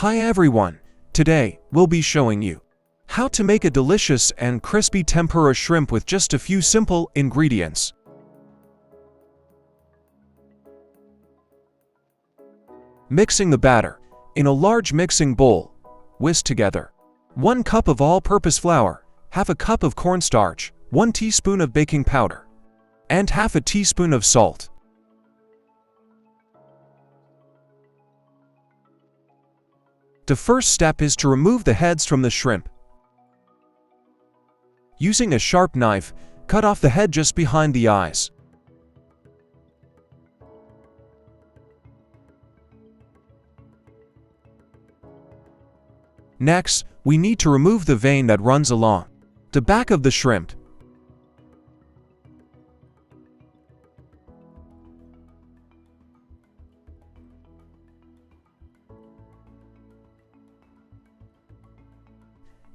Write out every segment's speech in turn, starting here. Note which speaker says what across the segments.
Speaker 1: Hi everyone, today we'll be showing you how to make a delicious and crispy tempura shrimp with just a few simple ingredients. Mixing the batter. In a large mixing bowl, whisk together 1 cup of all-purpose flour, half a cup of cornstarch, 1 teaspoon of baking powder, and half a teaspoon of salt. The first step is to remove the heads from the shrimp. Using a sharp knife, cut off the head just behind the eyes. Next, we need to remove the vein that runs along the back of the shrimp.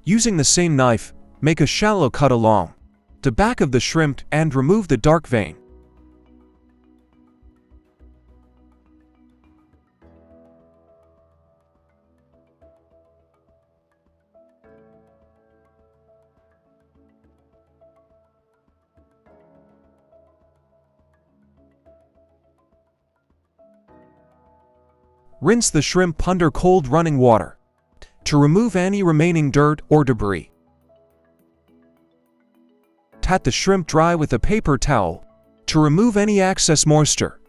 Speaker 1: Using the same knife, make a shallow cut along the back of the shrimp and remove the dark vein. Rinse the shrimp under cold running water to remove any remaining dirt or debris. Pat the shrimp dry with a paper towel to remove any excess moisture.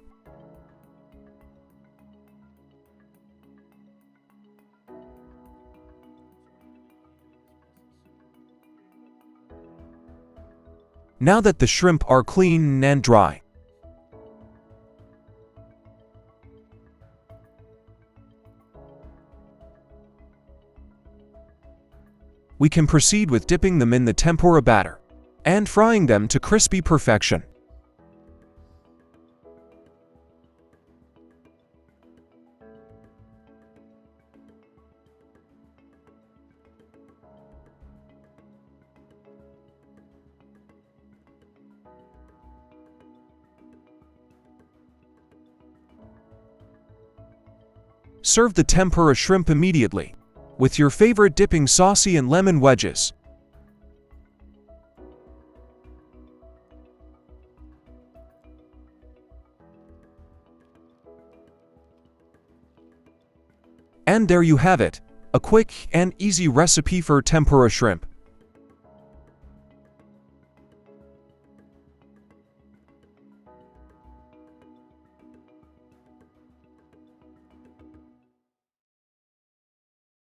Speaker 1: Now that the shrimp are clean and dry, we can proceed with dipping them in the tempura batter and frying them to crispy perfection. Serve the tempura shrimp immediately with your favorite dipping saucy and lemon wedges. And there you have it, a quick and easy recipe for tempura shrimp.